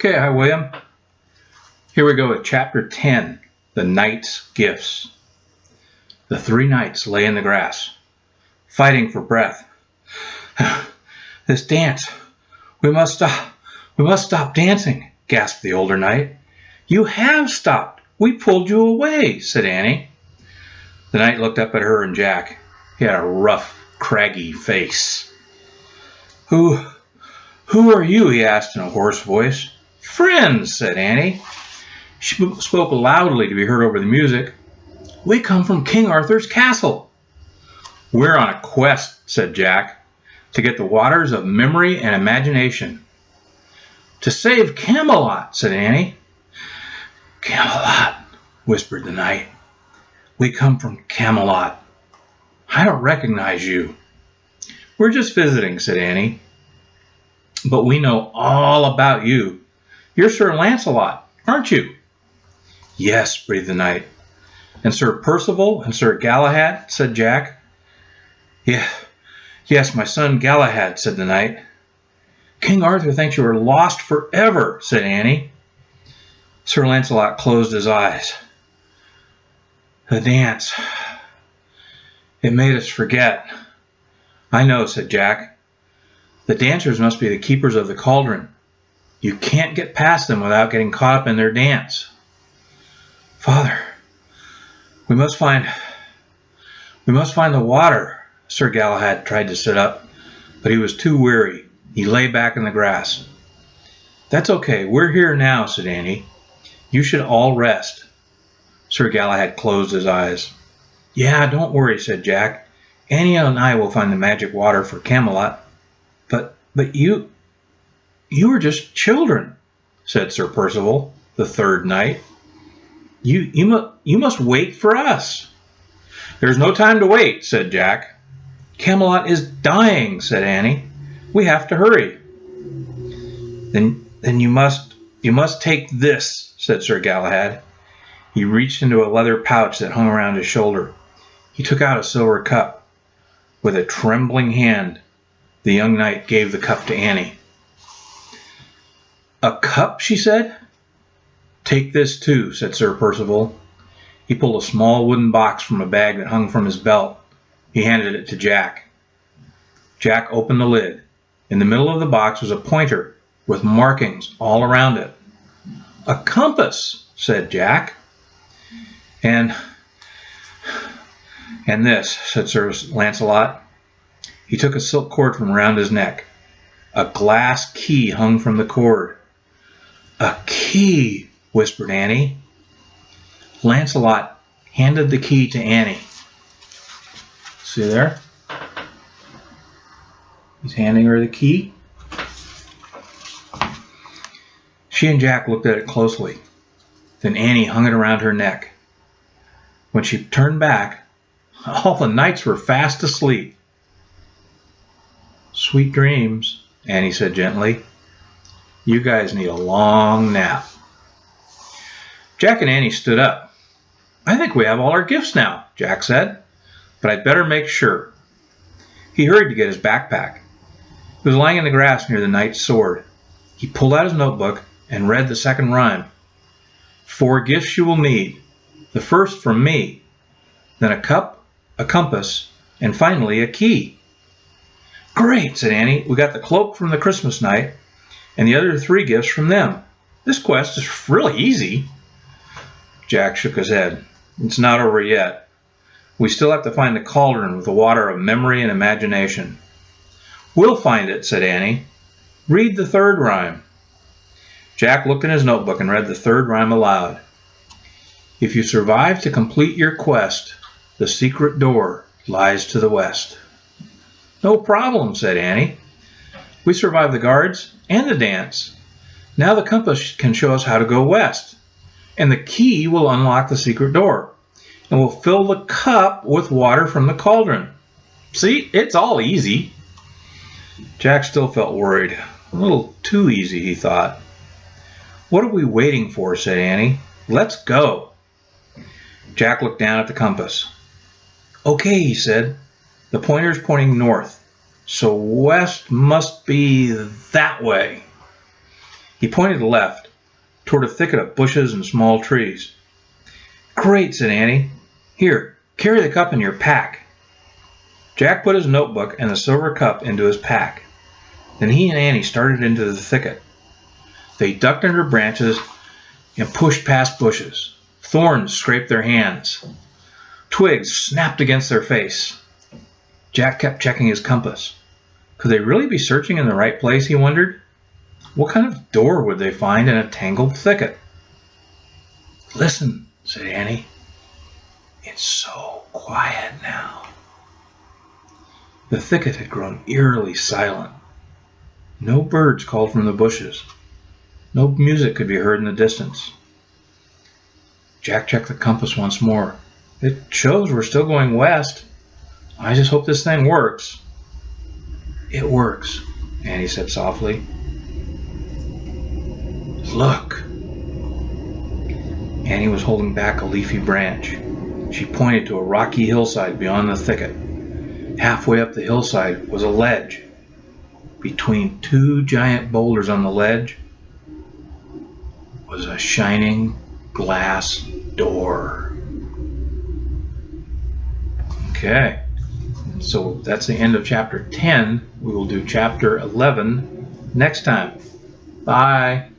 Okay, hi William. Here we go with Chapter 10, The Knight's Gifts. The three knights lay in the grass, fighting for breath. This dance, we must stop dancing, gasped the older knight. You have stopped. We pulled you away, said Annie. The knight looked up at her and Jack. He had a rough, craggy face. Who are you? He asked in a hoarse voice. Friends, said Annie. She spoke loudly to be heard over the music. We come from King Arthur's castle. We're on a quest, said Jack, to get the waters of memory and imagination. To save Camelot, said Annie. Camelot, whispered the knight. We come from Camelot. I don't recognize you. We're just visiting, said Annie. But we know all about you. You're Sir Lancelot, aren't you? Yes, breathed the knight. And Sir Percival and Sir Galahad, said Jack. Yes, my son Galahad, said the knight. King Arthur thinks you are lost forever, said Annie. Sir Lancelot closed his eyes. The dance. It made us forget. I know, said Jack. The dancers must be the keepers of the cauldron. You can't get past them without getting caught up in their dance. Father, we must find the water. Sir Galahad tried to sit up, but he was too weary. He lay back in the grass. That's okay. We're here now, said Annie. You should all rest. Sir Galahad closed his eyes. Yeah, don't worry, said Jack. Annie and I will find the magic water for Camelot. But you are just children, said Sir Percival, the third knight. You must wait for us. There's no time to wait, said Jack. Camelot is dying, said Annie. We have to hurry. Then you must take this, said Sir Galahad. He reached into a leather pouch that hung around his shoulder. He took out a silver cup. With a trembling hand, the young knight gave the cup to Annie. A cup, she said. Take this too, said Sir Percival. He pulled a small wooden box from a bag that hung from his belt. He handed it to Jack. Jack opened the lid. In the middle of the box was a pointer with markings all around it. A compass, said Jack. And this, said Sir Lancelot. He took a silk cord from around his neck. A glass key hung from the cord. A key, whispered Annie. Lancelot handed the key to Annie. See there? He's handing her the key. She and Jack looked at it closely. Then Annie hung it around her neck. When she turned back, all the knights were fast asleep. Sweet dreams, Annie said gently. You guys need a long nap. Jack and Annie stood up. I think we have all our gifts now, Jack said, but I'd better make sure. He hurried to get his backpack. It was lying in the grass near the knight's sword. He pulled out his notebook and read the second rhyme. 4 gifts you will need. The first from me, then a cup, a compass, and finally a key. Great, said Annie. We got the cloak from the Christmas night and the other 3 gifts from them. This quest is really easy. Jack shook his head. It's not over yet. We still have to find the cauldron with the water of memory and imagination. We'll find it, said Annie. Read the 3rd rhyme. Jack looked in his notebook and read the 3rd rhyme aloud. If you survive to complete your quest, the secret door lies to the west. No problem, said Annie. We survived the guards and the dance. Now the compass can show us how to go west. And the key will unlock the secret door. And we'll fill the cup with water from the cauldron. See, it's all easy. Jack still felt worried. A little too easy, he thought. What are we waiting for, said Annie. Let's go. Jack looked down at the compass. Okay, he said. The pointer's pointing north, so west must be that way. He pointed left, toward a thicket of bushes and small trees. "Great," said Annie. "Here, carry the cup in your pack." Jack put his notebook and the silver cup into his pack. Then he and Annie started into the thicket. They ducked under branches and pushed past bushes. Thorns scraped their hands. Twigs snapped against their face. Jack kept checking his compass. Could they really be searching in the right place, he wondered? What kind of door would they find in a tangled thicket? "Listen," said Annie. "It's so quiet now." The thicket had grown eerily silent. No birds called from the bushes. No music could be heard in the distance. Jack checked the compass once more. It shows we're still going west. I just hope this thing works. "It works," Annie said softly. "Look." Annie was holding back a leafy branch. She pointed to a rocky hillside beyond the thicket. Halfway up the hillside was a ledge. Between two giant boulders on the ledge was a shining glass door. Okay, so that's the end of chapter 10. We will do chapter 11 next time. Bye.